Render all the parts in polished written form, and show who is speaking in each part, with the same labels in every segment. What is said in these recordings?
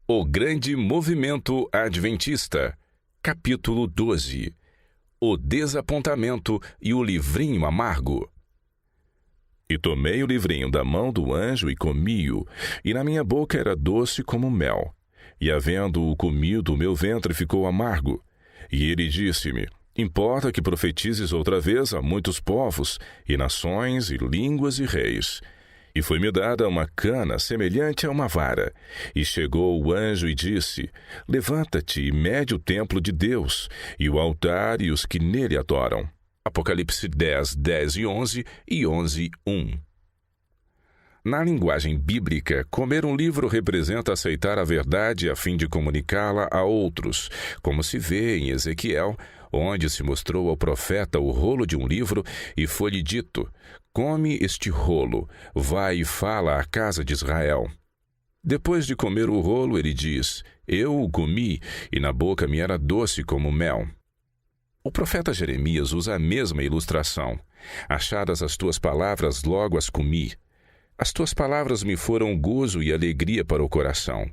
Speaker 1: O Grande Movimento Adventista, capítulo 12. O Desapontamento e o Livrinho Amargo. E tomei o livrinho da mão do anjo e comi-o, e na minha boca era doce como mel. E havendo-o comido, o meu ventre ficou amargo. E ele disse-me: importa que profetizes outra vez a muitos povos, e nações, e línguas, e reis. E foi-me dada uma cana semelhante a uma vara. E chegou o anjo e disse: levanta-te e mede o templo de Deus, e o altar e os que nele adoram. Apocalipse 10, 10 e 11 e 11, 1. Na linguagem bíblica, comer um livro representa aceitar a verdade a fim de comunicá-la a outros, como se vê em Ezequiel, onde se mostrou ao profeta o rolo de um livro e foi-lhe dito: come este rolo, vai e fala à casa de Israel. Depois de comer o rolo, ele diz: eu o comi, e na boca me era doce como mel. O profeta Jeremias usa a mesma ilustração. Achadas as tuas palavras, logo as comi. As tuas palavras me foram gozo e alegria para o coração.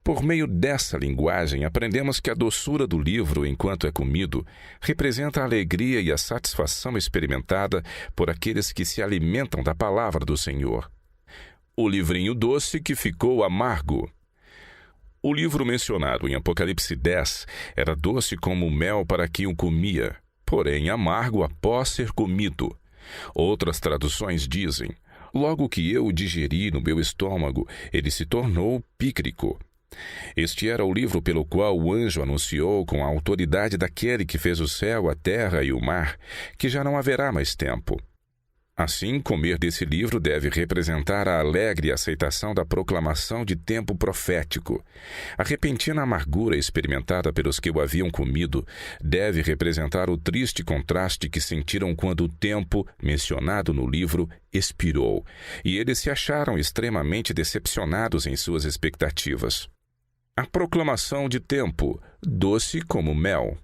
Speaker 1: Por meio dessa linguagem, aprendemos que a doçura do livro, enquanto é comido, representa a alegria e a satisfação experimentada por aqueles que se alimentam da palavra do Senhor. O livrinho doce que ficou amargo. O livro mencionado em Apocalipse 10 era doce como mel para quem o comia, porém amargo após ser comido. Outras traduções dizem: logo que eu o digeri no meu estômago, ele se tornou pícrico. Este era o livro pelo qual o anjo anunciou com a autoridade daquele que fez o céu, a terra e o mar, que já não haverá mais tempo. Assim, comer desse livro deve representar a alegre aceitação da proclamação de tempo profético. A repentina amargura experimentada pelos que o haviam comido deve representar o triste contraste que sentiram quando o tempo, mencionado no livro, expirou, e eles se acharam extremamente decepcionados em suas expectativas. A proclamação de tempo, doce como mel.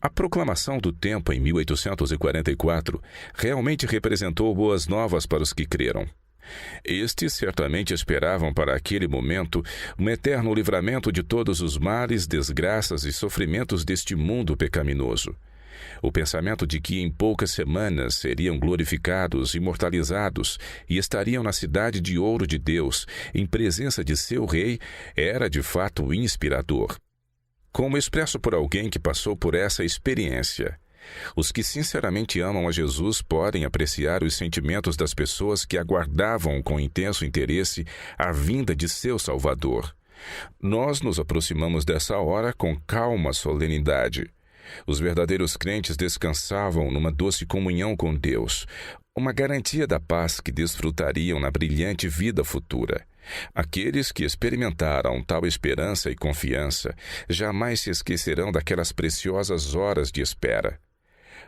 Speaker 1: A proclamação do tempo em 1844 realmente representou boas novas para os que creram. Estes certamente esperavam para aquele momento um eterno livramento de todos os males, desgraças e sofrimentos deste mundo pecaminoso. O pensamento de que em poucas semanas seriam glorificados, imortalizados e estariam na cidade de ouro de Deus, em presença de seu rei, era de fato inspirador. Como expresso por alguém que passou por essa experiência, os que sinceramente amam a Jesus podem apreciar os sentimentos das pessoas que aguardavam com intenso interesse a vinda de seu Salvador. Nós nos aproximamos dessa hora com calma solenidade. Os verdadeiros crentes descansavam numa doce comunhão com Deus, uma garantia da paz que desfrutariam na brilhante vida futura. Aqueles que experimentaram tal esperança e confiança jamais se esquecerão daquelas preciosas horas de espera.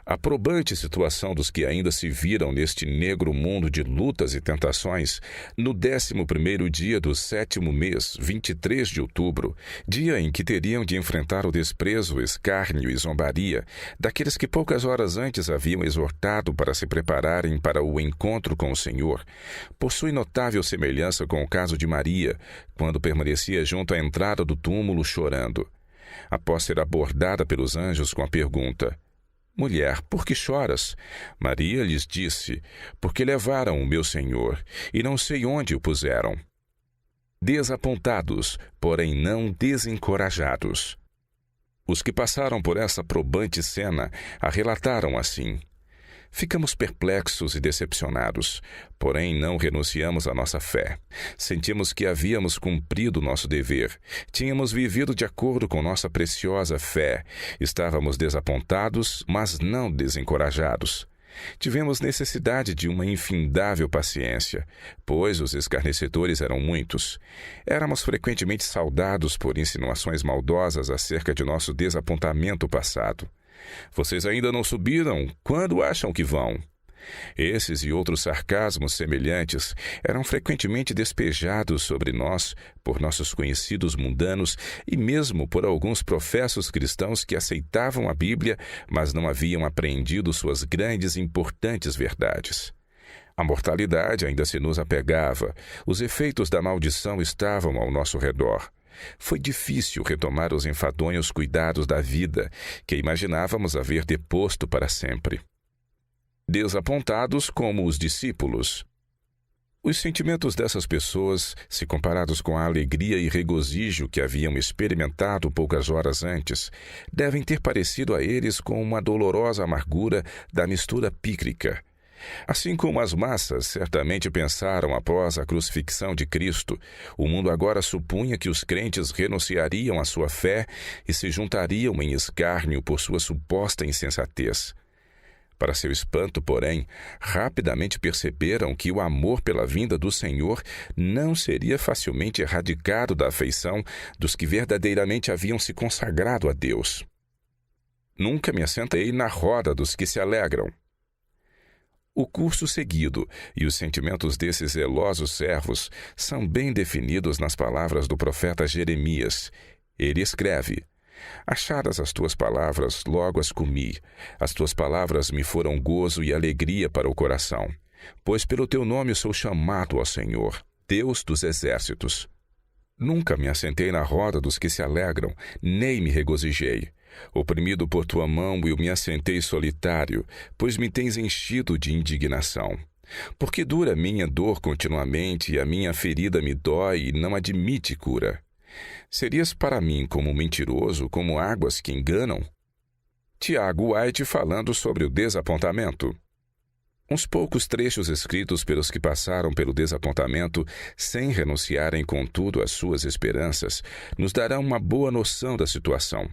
Speaker 1: A probante situação dos que ainda se viram neste negro mundo de lutas e tentações, no 11º dia do 7º mês, 23 de outubro, dia em que teriam de enfrentar o desprezo, escárnio e zombaria daqueles que poucas horas antes haviam exortado para se prepararem para o encontro com o Senhor, possui notável semelhança com o caso de Maria, quando permanecia junto à entrada do túmulo chorando. Após ser abordada pelos anjos com a pergunta: mulher, por que choras? Maria lhes disse: porque levaram o meu Senhor, e não sei onde o puseram. Desapontados, porém não desencorajados. Os que passaram por essa probante cena a relataram assim: ficamos perplexos e decepcionados, porém não renunciamos à nossa fé. Sentimos que havíamos cumprido nosso dever. Tínhamos vivido de acordo com nossa preciosa fé. Estávamos desapontados, mas não desencorajados. Tivemos necessidade de uma infindável paciência, pois os escarnecedores eram muitos. Éramos frequentemente saudados por insinuações maldosas acerca de nosso desapontamento passado. Vocês ainda não subiram? Quando acham que vão? Esses e outros sarcasmos semelhantes eram frequentemente despejados sobre nós por nossos conhecidos mundanos e mesmo por alguns professos cristãos que aceitavam a Bíblia, mas não haviam apreendido suas grandes e importantes verdades. A mortalidade ainda se nos apegava, os efeitos da maldição estavam ao nosso redor. Foi difícil retomar os enfadonhos cuidados da vida que imaginávamos haver deposto para sempre. Desapontados como os discípulos. Os sentimentos dessas pessoas, se comparados com a alegria e regozijo que haviam experimentado poucas horas antes, devem ter parecido a eles com uma dolorosa amargura da mistura pícrica. Assim como as massas certamente pensaram após a crucifixão de Cristo, o mundo agora supunha que os crentes renunciariam à sua fé e se juntariam em escárnio por sua suposta insensatez. Para seu espanto, porém, rapidamente perceberam que o amor pela vinda do Senhor não seria facilmente erradicado da afeição dos que verdadeiramente haviam se consagrado a Deus. Nunca me assentei na roda dos que se alegram. O curso seguido e os sentimentos desses zelosos servos são bem definidos nas palavras do profeta Jeremias. Ele escreve: Achadas as tuas palavras, logo as comi. As tuas palavras me foram gozo e alegria para o coração. Pois pelo teu nome sou chamado ao Senhor, Deus dos exércitos. Nunca me assentei na roda dos que se alegram, nem me regozijei. Oprimido por tua mão, eu me assentei solitário, pois me tens enchido de indignação. Porque dura minha dor continuamente, e a minha ferida me dói e não admite cura. Serias para mim como mentiroso, como águas que enganam? Tiago White falando sobre o desapontamento. Uns poucos trechos escritos pelos que passaram pelo desapontamento, sem renunciarem contudo às suas esperanças, nos darão uma boa noção da situação.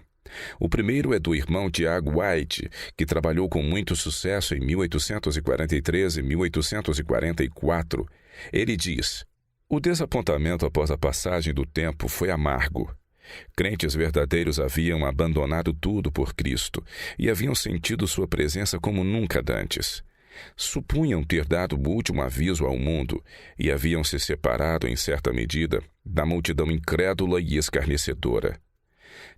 Speaker 1: O primeiro é do irmão Tiago White, que trabalhou com muito sucesso em 1843 e 1844. Ele diz: o desapontamento após a passagem do tempo foi amargo. Crentes verdadeiros haviam abandonado tudo por Cristo e haviam sentido sua presença como nunca dantes. Supunham ter dado o último aviso ao mundo e haviam se separado, em certa medida, da multidão incrédula e escarnecedora.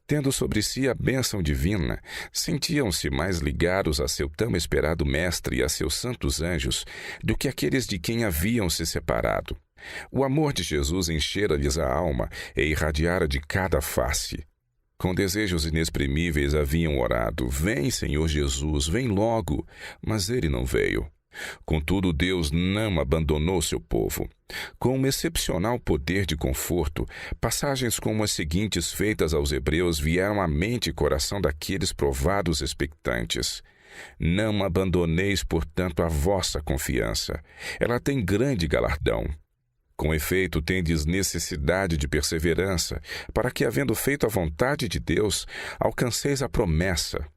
Speaker 1: Tendo sobre si a bênção divina, sentiam-se mais ligados a seu tão esperado Mestre e a seus santos anjos do que aqueles de quem haviam se separado. O amor de Jesus enchera-lhes a alma e irradiara de cada face. Com desejos inexprimíveis haviam orado: vem, Senhor Jesus, vem logo, mas ele não veio. Contudo, Deus não abandonou seu povo. Com um excepcional poder de conforto, passagens como as seguintes feitas aos hebreus vieram à mente e coração daqueles provados expectantes. Não abandoneis, portanto, a vossa confiança. Ela tem grande galardão. Com efeito, tendes necessidade de perseverança, para que, havendo feito a vontade de Deus, alcanceis a promessa.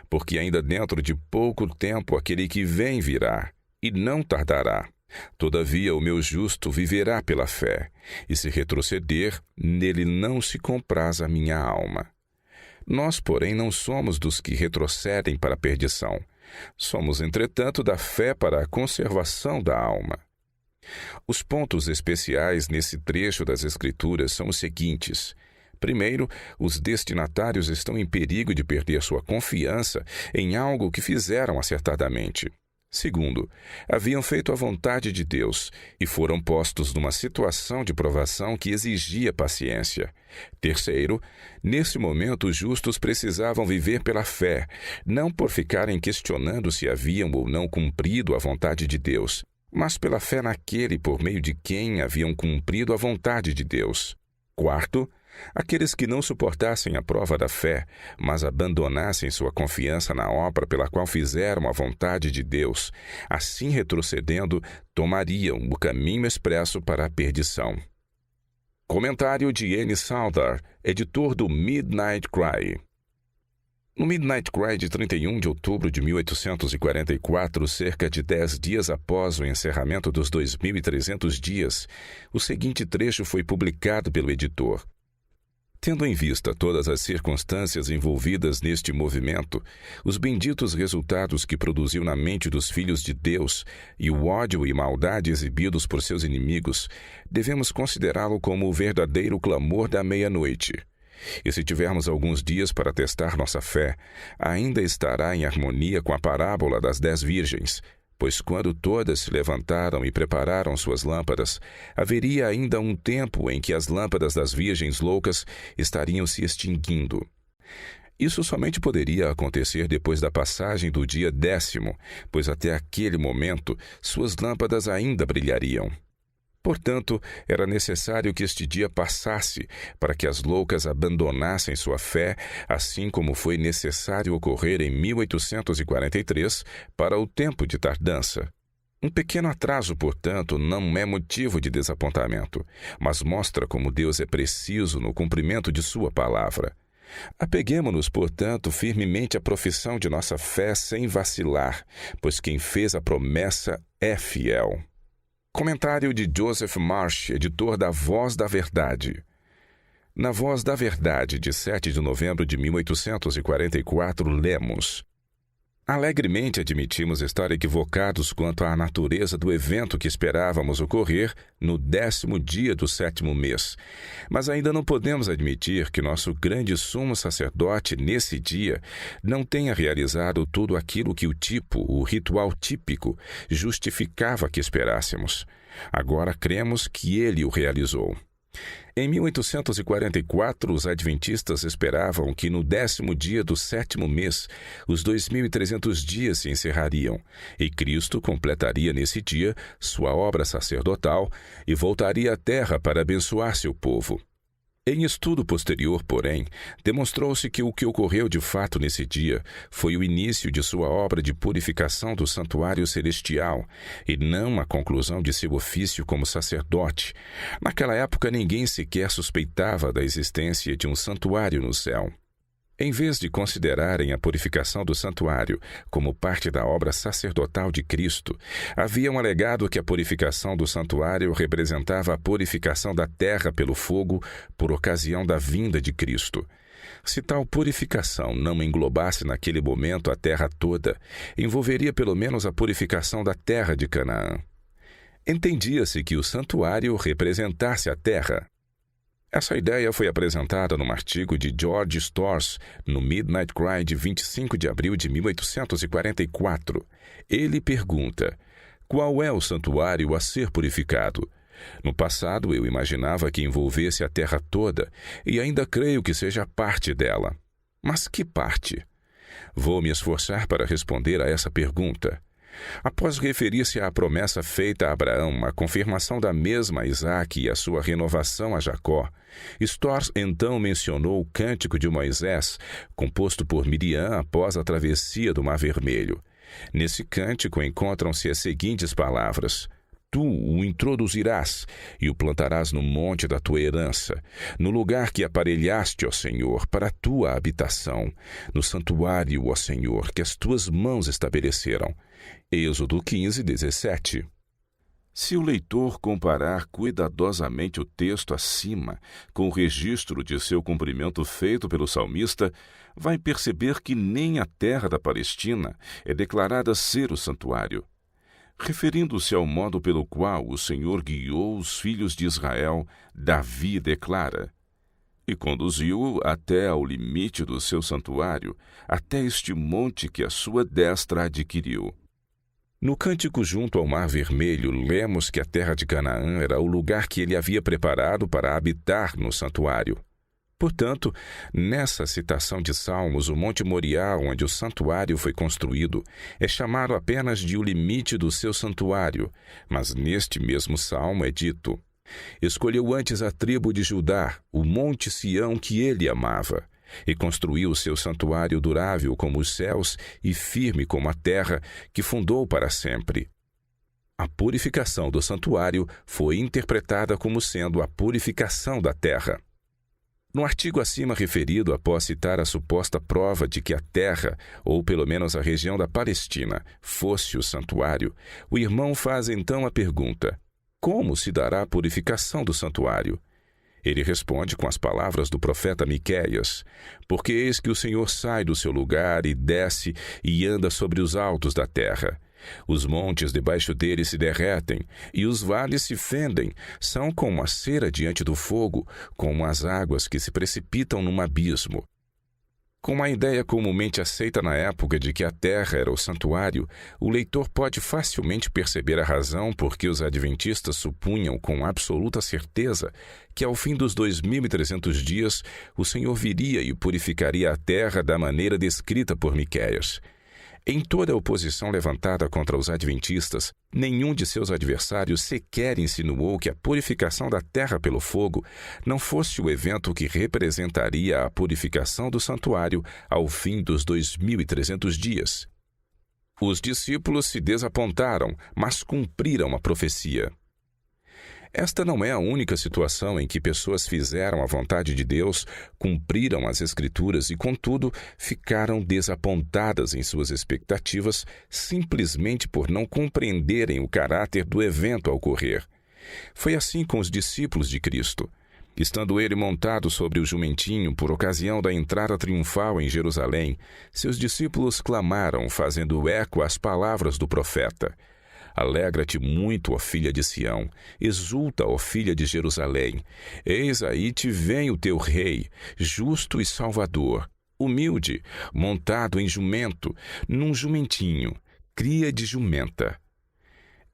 Speaker 1: Porque ainda dentro de pouco tempo aquele que vem virá, e não tardará. Todavia o meu justo viverá pela fé, e se retroceder, nele não se compraz a minha alma. Nós, porém, não somos dos que retrocedem para a perdição. Somos, entretanto, da fé para a conservação da alma. Os pontos especiais nesse trecho das Escrituras são os seguintes. Primeiro, os destinatários estão em perigo de perder sua confiança em algo que fizeram acertadamente. Segundo, haviam feito a vontade de Deus e foram postos numa situação de provação que exigia paciência. Terceiro, nesse momento os justos precisavam viver pela fé, não por ficarem questionando se haviam ou não cumprido a vontade de Deus, mas pela fé naquele por meio de quem haviam cumprido a vontade de Deus. Quarto, aqueles que não suportassem a prova da fé, mas abandonassem sua confiança na obra pela qual fizeram a vontade de Deus, assim retrocedendo, tomariam o caminho expresso para a perdição. Comentário de N. Saldar, editor do Midnight Cry. No Midnight Cry de 31 de outubro de 1844, cerca de 10 dias após o encerramento dos 2.300 dias, o seguinte trecho foi publicado pelo editor. Tendo em vista todas as circunstâncias envolvidas neste movimento, os benditos resultados que produziu na mente dos filhos de Deus e o ódio e maldade exibidos por seus inimigos, devemos considerá-lo como o verdadeiro clamor da meia-noite. E se tivermos alguns dias para testar nossa fé, ainda estará em harmonia com a parábola das 10 virgens. Pois quando todas se levantaram e prepararam suas lâmpadas, haveria ainda um tempo em que as lâmpadas das virgens loucas estariam se extinguindo. Isso somente poderia acontecer depois da passagem do dia 10º, pois até aquele momento suas lâmpadas ainda brilhariam. Portanto, era necessário que este dia passasse para que as loucas abandonassem sua fé, assim como foi necessário ocorrer em 1843 para o tempo de tardança. Um pequeno atraso, portanto, não é motivo de desapontamento, mas mostra como Deus é preciso no cumprimento de sua palavra. Apeguemo-nos, portanto, firmemente à profissão de nossa fé sem vacilar, pois quem fez a promessa é fiel. Comentário de Joseph Marsh, editor da Voz da Verdade. Na Voz da Verdade, de 7 de novembro de 1844, lemos: Alegremente admitimos estar equivocados quanto à natureza do evento que esperávamos ocorrer no 10º dia do 7º mês, mas ainda não podemos admitir que nosso grande sumo sacerdote, nesse dia, não tenha realizado tudo aquilo que o ritual típico, justificava que esperássemos. Agora cremos que ele o realizou. Em 1844, os adventistas esperavam que no 10º dia do 7º mês, os 2.300 dias se encerrariam, e Cristo completaria nesse dia sua obra sacerdotal e voltaria à terra para abençoar seu povo. Em estudo posterior, porém, demonstrou-se que o que ocorreu de fato nesse dia foi o início de sua obra de purificação do santuário celestial e não a conclusão de seu ofício como sacerdote. Naquela época, ninguém sequer suspeitava da existência de um santuário no céu. Em vez de considerarem a purificação do santuário como parte da obra sacerdotal de Cristo, haviam alegado que a purificação do santuário representava a purificação da terra pelo fogo por ocasião da vinda de Cristo. Se tal purificação não englobasse naquele momento a terra toda, envolveria pelo menos a purificação da terra de Canaã. Entendia-se que o santuário representasse a terra. Essa ideia foi apresentada num artigo de George Storrs no Midnight Cry de 25 de abril de 1844. Ele pergunta: qual é o santuário a ser purificado? No passado, eu imaginava que envolvesse a terra toda, e ainda creio que seja parte dela. Mas que parte? Vou me esforçar para responder a essa pergunta. Após referir-se à promessa feita a Abraão, a confirmação da mesma a Isaque e a sua renovação a Jacó, Storrs então mencionou o Cântico de Moisés, composto por Miriam após a travessia do Mar Vermelho. Nesse cântico encontram-se as seguintes palavras: Tu o introduzirás e o plantarás no monte da tua herança, no lugar que aparelhaste, ó Senhor, para a tua habitação, no santuário, ó Senhor, que as tuas mãos estabeleceram. Êxodo 15, 17. Se o leitor comparar cuidadosamente o texto acima com o registro de seu cumprimento feito pelo salmista, vai perceber que nem a terra da Palestina é declarada ser o santuário. Referindo-se ao modo pelo qual o Senhor guiou os filhos de Israel, Davi declara: E conduziu-o até ao limite do seu santuário, até este monte que a sua destra adquiriu. No cântico junto ao Mar Vermelho, lemos que a terra de Canaã era o lugar que ele havia preparado para habitar no santuário. Portanto, nessa citação de Salmos, o Monte Moriá, onde o santuário foi construído, é chamado apenas de o limite do seu santuário, mas neste mesmo salmo é dito: escolheu antes a tribo de Judá, o Monte Sião que ele amava, e construiu o seu santuário durável como os céus e firme como a terra, que fundou para sempre. A purificação do santuário foi interpretada como sendo a purificação da terra. No artigo acima referido, após citar a suposta prova de que a terra, ou pelo menos a região da Palestina, fosse o santuário, o irmão faz então a pergunta: como se dará a purificação do santuário? Ele responde com as palavras do profeta Miqueias: porque eis que o Senhor sai do seu lugar e desce e anda sobre os altos da terra. Os montes debaixo dele se derretem, e os vales se fendem, são como a cera diante do fogo, como as águas que se precipitam num abismo. Com a ideia comumente aceita na época de que a terra era o santuário, o leitor pode facilmente perceber a razão por que os adventistas supunham com absoluta certeza que ao fim dos 2.300 dias o Senhor viria e purificaria a terra da maneira descrita por Miqueias. Em toda a oposição levantada contra os adventistas, nenhum de seus adversários sequer insinuou que a purificação da terra pelo fogo não fosse o evento que representaria a purificação do santuário ao fim dos 2.300 dias. Os discípulos se desapontaram, mas cumpriram a profecia. Esta não é a única situação em que pessoas fizeram a vontade de Deus, cumpriram as Escrituras e, contudo, ficaram desapontadas em suas expectativas simplesmente por não compreenderem o caráter do evento a ocorrer. Foi assim com os discípulos de Cristo. Estando ele montado sobre o jumentinho por ocasião da entrada triunfal em Jerusalém, seus discípulos clamaram, fazendo eco às palavras do profeta: Alegra-te muito, ó filha de Sião, exulta, ó filha de Jerusalém. Eis aí te vem o teu rei, justo e salvador, humilde, montado em jumento, num jumentinho, cria de jumenta.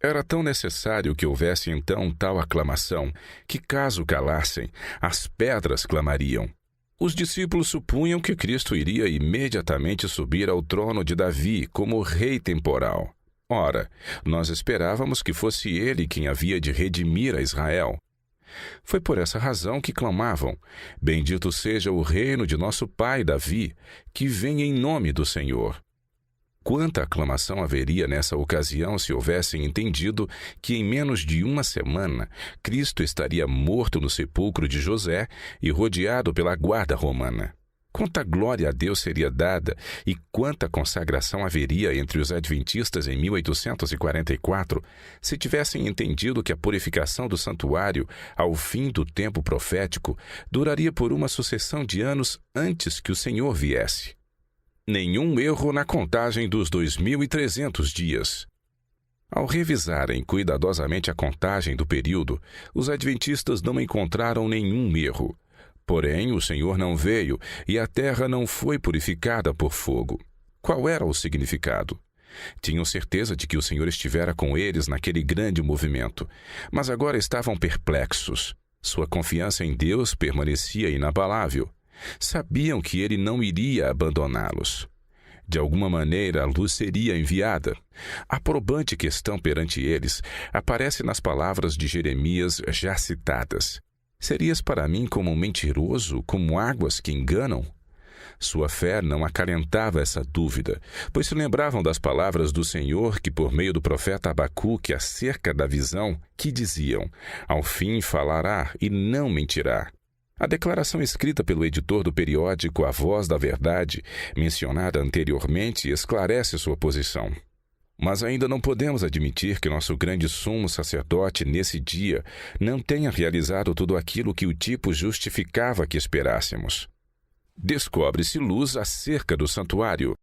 Speaker 1: Era tão necessário que houvesse então tal aclamação, que caso calassem, as pedras clamariam. Os discípulos supunham que Cristo iria imediatamente subir ao trono de Davi como rei temporal. Ora, nós esperávamos que fosse ele quem havia de redimir a Israel. Foi por essa razão que clamavam: Bendito seja o reino de nosso pai Davi, que vem em nome do Senhor. Quanta aclamação haveria nessa ocasião se houvessem entendido que em menos de uma semana Cristo estaria morto no sepulcro de José e rodeado pela guarda romana. Quanta glória a Deus seria dada e quanta consagração haveria entre os adventistas em 1844 se tivessem entendido que a purificação do santuário, ao fim do tempo profético, duraria por uma sucessão de anos antes que o Senhor viesse. Nenhum erro na contagem dos 2.300 dias. Ao revisarem cuidadosamente a contagem do período, os adventistas não encontraram nenhum erro. Porém, o Senhor não veio e a terra não foi purificada por fogo. Qual era o significado? Tinham certeza de que o Senhor estivera com eles naquele grande movimento, mas agora estavam perplexos. Sua confiança em Deus permanecia inabalável. Sabiam que ele não iria abandoná-los. De alguma maneira, a luz seria enviada. A probante questão perante eles aparece nas palavras de Jeremias já citadas. Serias para mim como um mentiroso, como águas que enganam? Sua fé não acalentava essa dúvida, pois se lembravam das palavras do Senhor que, por meio do profeta Abacuque, acerca da visão, que diziam: Ao fim falará e não mentirá. A declaração escrita pelo editor do periódico A Voz da Verdade, mencionada anteriormente, esclarece sua posição. Mas ainda não podemos admitir que nosso grande sumo sacerdote, nesse dia, não tenha realizado tudo aquilo que o tipo justificava que esperássemos. Descobre-se luz acerca do santuário.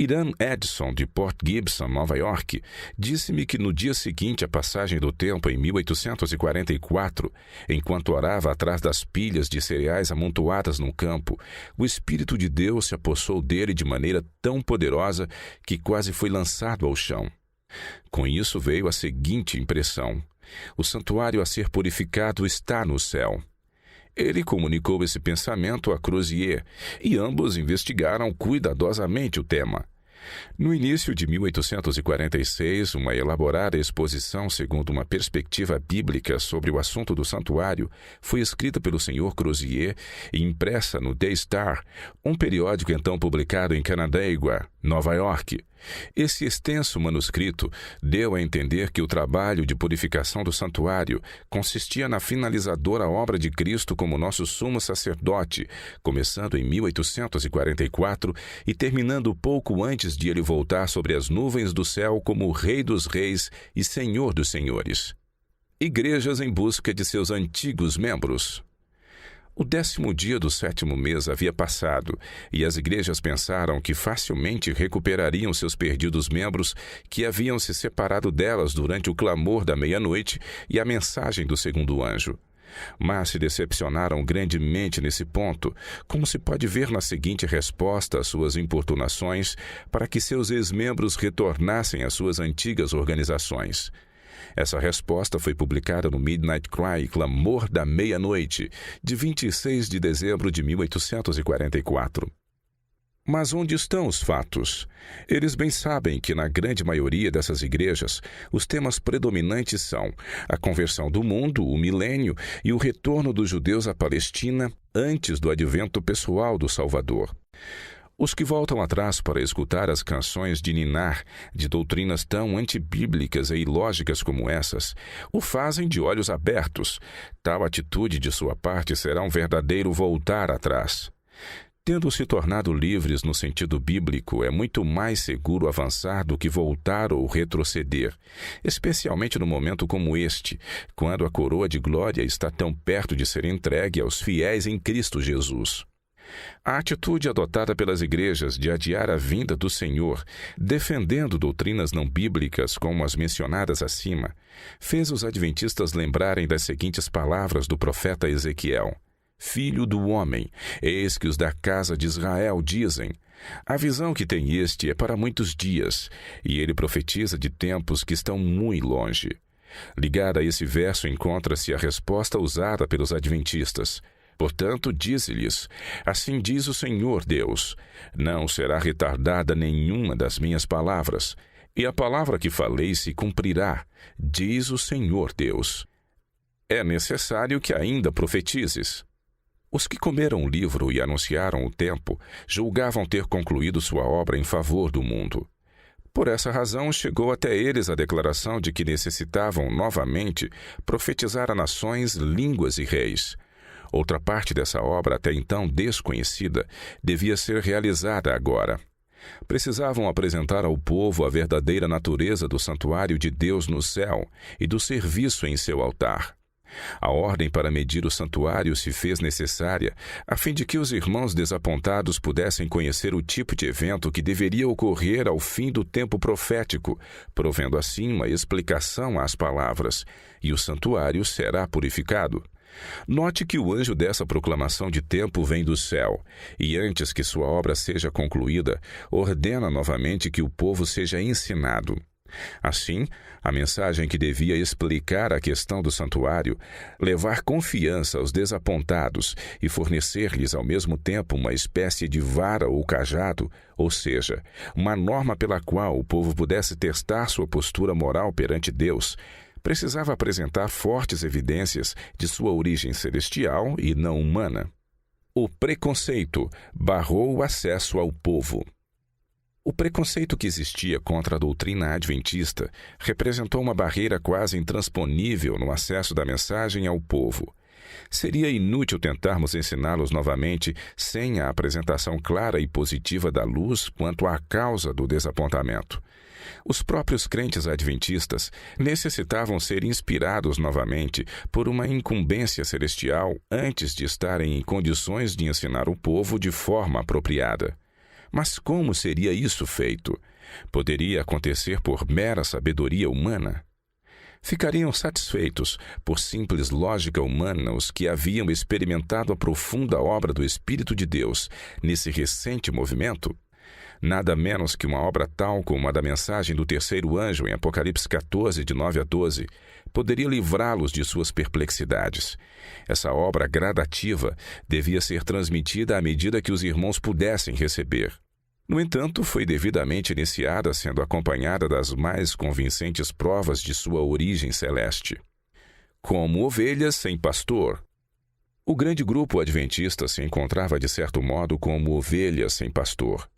Speaker 1: Hiram Edson, de Port Gibson, Nova York, disse-me que no dia seguinte à passagem do tempo, em 1844, enquanto orava atrás das pilhas de cereais amontoadas no campo, o Espírito de Deus se apossou dele de maneira tão poderosa que quase foi lançado ao chão. Com isso veio a seguinte impressão: o santuário a ser purificado está no céu. Ele comunicou esse pensamento a Crozier e ambos investigaram cuidadosamente o tema. No início de 1846, uma elaborada exposição segundo uma perspectiva bíblica sobre o assunto do santuário foi escrita pelo Sr. Crozier e impressa no The Star, um periódico então publicado em Canandaigua, Nova York. Esse extenso manuscrito deu a entender que o trabalho de purificação do santuário consistia na finalizadora obra de Cristo como nosso sumo sacerdote, começando em 1844 e terminando pouco antes de ele voltar sobre as nuvens do céu como Rei dos Reis e Senhor dos Senhores. Igrejas em busca de seus antigos membros. O 10º dia do 7º mês havia passado, e as igrejas pensaram que facilmente recuperariam seus perdidos membros que haviam se separado delas durante o clamor da meia-noite e a mensagem do segundo anjo. mas se decepcionaram grandemente nesse ponto, como se pode ver na seguinte resposta às suas importunações para que seus ex-membros retornassem às suas antigas organizações. Essa resposta foi publicada no Midnight Cry, Clamor da Meia-Noite, de 26 de dezembro de 1844. Mas onde estão os fatos? Eles bem sabem que na grande maioria dessas igrejas, os temas predominantes são a conversão do mundo, o milênio e o retorno dos judeus à Palestina antes do advento pessoal do Salvador. Os que voltam atrás para escutar as canções de ninar de doutrinas tão antibíblicas e ilógicas como essas, o fazem de olhos abertos. Tal atitude de sua parte será um verdadeiro voltar atrás. Tendo se tornado livres no sentido bíblico, é muito mais seguro avançar do que voltar ou retroceder, especialmente no momento como este, quando a coroa de glória está tão perto de ser entregue aos fiéis em Cristo Jesus. A atitude adotada pelas igrejas de adiar a vinda do Senhor, defendendo doutrinas não bíblicas como as mencionadas acima, fez os adventistas lembrarem das seguintes palavras do profeta Ezequiel: Filho do homem, eis que os da casa de Israel dizem: a visão que tem este é para muitos dias, e ele profetiza de tempos que estão muito longe. Ligada a esse verso encontra-se a resposta usada pelos adventistas. Portanto, dize-lhes: assim diz o Senhor Deus, não será retardada nenhuma das minhas palavras, e a palavra que falei se cumprirá, diz o Senhor Deus. É necessário que ainda profetizes. Os que comeram o livro e anunciaram o tempo julgavam ter concluído sua obra em favor do mundo. Por essa razão, chegou até eles a declaração de que necessitavam novamente profetizar a nações, línguas e reis. Outra parte dessa obra, até então desconhecida, devia ser realizada agora. Precisavam apresentar ao povo a verdadeira natureza do santuário de Deus no céu e do serviço em seu altar. A ordem para medir o santuário se fez necessária a fim de que os irmãos desapontados pudessem conhecer o tipo de evento que deveria ocorrer ao fim do tempo profético, provendo assim uma explicação às palavras, e o santuário será purificado. Note que o anjo dessa proclamação de tempo vem do céu, e antes que sua obra seja concluída, ordena novamente que o povo seja ensinado. Assim, a mensagem que devia explicar a questão do santuário, levar confiança aos desapontados e fornecer-lhes ao mesmo tempo uma espécie de vara ou cajado, ou seja, uma norma pela qual o povo pudesse testar sua postura moral perante Deus, precisava apresentar fortes evidências de sua origem celestial e não humana. O preconceito barrou o acesso ao povo. O preconceito que existia contra a doutrina adventista representou uma barreira quase intransponível no acesso da mensagem ao povo. Seria inútil tentarmos ensiná-los novamente sem a apresentação clara e positiva da luz quanto à causa do desapontamento. Os próprios crentes adventistas necessitavam ser inspirados novamente por uma incumbência celestial antes de estarem em condições de ensinar o povo de forma apropriada. Mas como seria isso feito? Poderia acontecer por mera sabedoria humana? Ficariam satisfeitos por simples lógica humana os que haviam experimentado a profunda obra do Espírito de Deus nesse recente movimento? Nada menos que uma obra tal como a da mensagem do terceiro anjo em Apocalipse 14, de 9 a 12, poderia livrá-los de suas perplexidades. Essa obra gradativa devia ser transmitida à medida que os irmãos pudessem receber. No entanto, foi devidamente iniciada, sendo acompanhada das mais convincentes provas de sua origem celeste. Como ovelhas sem pastor. O grande grupo adventista se encontrava, de certo modo, como ovelhas sem pastor.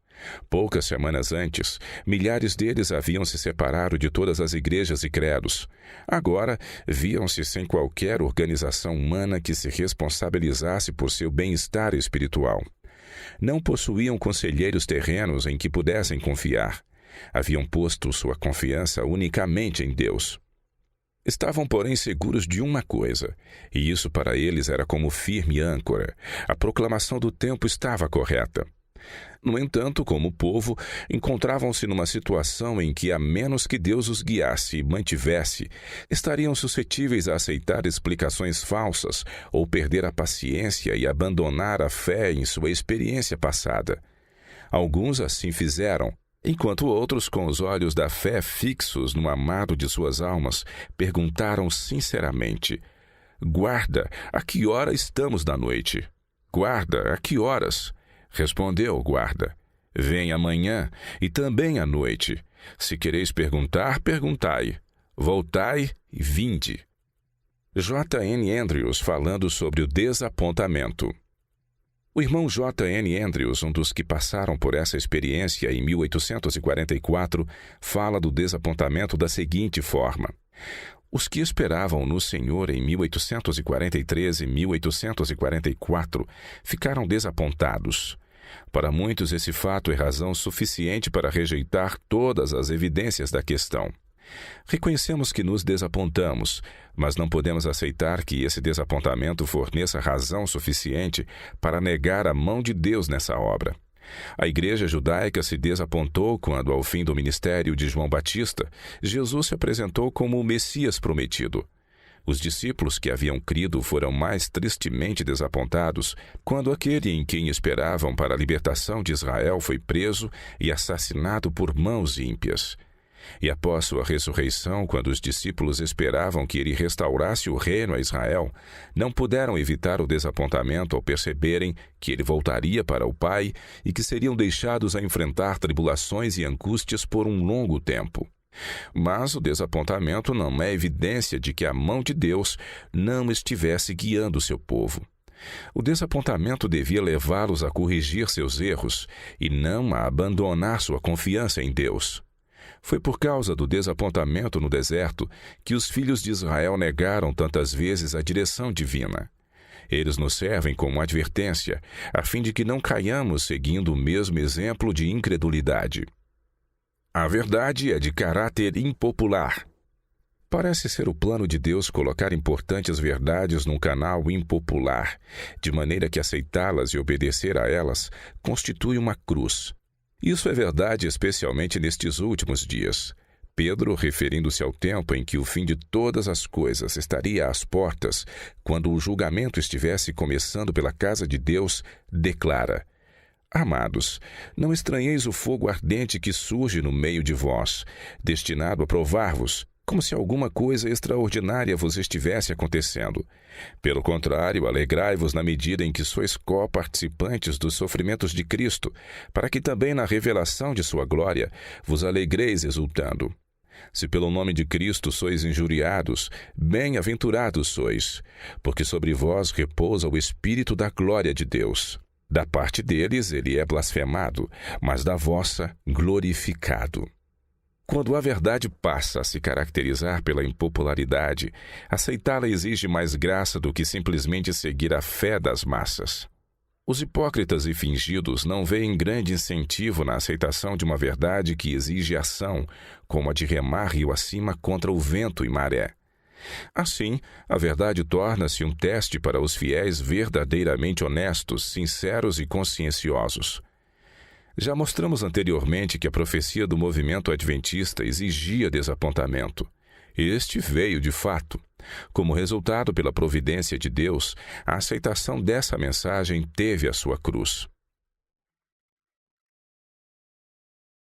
Speaker 1: Poucas semanas antes, milhares deles haviam se separado de todas as igrejas e credos. Agora, viam-se sem qualquer organização humana que se responsabilizasse por seu bem-estar espiritual. Não possuíam conselheiros terrenos em que pudessem confiar. Haviam posto sua confiança unicamente em Deus. Estavam, porém, seguros de uma coisa, e isso para eles era como firme âncora. A proclamação do tempo estava correta. No entanto, como povo, encontravam-se numa situação em que, a menos que Deus os guiasse e mantivesse, estariam suscetíveis a aceitar explicações falsas ou perder a paciência e abandonar a fé em sua experiência passada. Alguns assim fizeram, enquanto outros, com os olhos da fé fixos no amado de suas almas, perguntaram sinceramente: Guarda, a que hora estamos da noite? Guarda, a que horas? Respondeu o guarda: Vem amanhã e também à noite. Se quereis perguntar, perguntai. Voltai e vinde. J. N. Andrews falando sobre o desapontamento. O irmão J. N. Andrews, um dos que passaram por essa experiência em 1844, fala do desapontamento da seguinte forma: os que esperavam no Senhor em 1843 e 1844 ficaram desapontados. Para muitos, esse fato é razão suficiente para rejeitar todas as evidências da questão. Reconhecemos que nos desapontamos, mas não podemos aceitar que esse desapontamento forneça razão suficiente para negar a mão de Deus nessa obra. A igreja judaica se desapontou quando, ao fim do ministério de João Batista, Jesus se apresentou como o Messias prometido. Os discípulos que haviam crido foram mais tristemente desapontados quando aquele em quem esperavam para a libertação de Israel foi preso e assassinado por mãos ímpias. E após sua ressurreição, quando os discípulos esperavam que ele restaurasse o reino a Israel, não puderam evitar o desapontamento ao perceberem que ele voltaria para o Pai e que seriam deixados a enfrentar tribulações e angústias por um longo tempo. Mas o desapontamento não é evidência de que a mão de Deus não estivesse guiando seu povo. O desapontamento devia levá-los a corrigir seus erros e não a abandonar sua confiança em Deus. Foi por causa do desapontamento no deserto que os filhos de Israel negaram tantas vezes a direção divina. Eles nos servem como advertência, a fim de que não caiamos seguindo o mesmo exemplo de incredulidade. A verdade é de caráter impopular. Parece ser o plano de Deus colocar importantes verdades num canal impopular, de maneira que aceitá-las e obedecer a elas constitui uma cruz. Isso é verdade especialmente nestes últimos dias. Pedro, referindo-se ao tempo em que o fim de todas as coisas estaria às portas, quando o julgamento estivesse começando pela casa de Deus, declara: Amados, não estranheis o fogo ardente que surge no meio de vós, destinado a provar-vos, como se alguma coisa extraordinária vos estivesse acontecendo. Pelo contrário, alegrai-vos na medida em que sois co-participantes dos sofrimentos de Cristo, para que também na revelação de sua glória vos alegreis exultando. Se pelo nome de Cristo sois injuriados, bem-aventurados sois, porque sobre vós repousa o Espírito da glória de Deus. Da parte deles ele é blasfemado, mas da vossa glorificado. Quando a verdade passa a se caracterizar pela impopularidade, aceitá-la exige mais graça do que simplesmente seguir a fé das massas. Os hipócritas e fingidos não veem grande incentivo na aceitação de uma verdade que exige ação, como a de remar rio acima contra o vento e maré. Assim, a verdade torna-se um teste para os fiéis verdadeiramente honestos, sinceros e conscienciosos. Já mostramos anteriormente que a profecia do movimento adventista exigia desapontamento. Este veio de fato. Como resultado, pela providência de Deus, a aceitação dessa mensagem teve a sua cruz.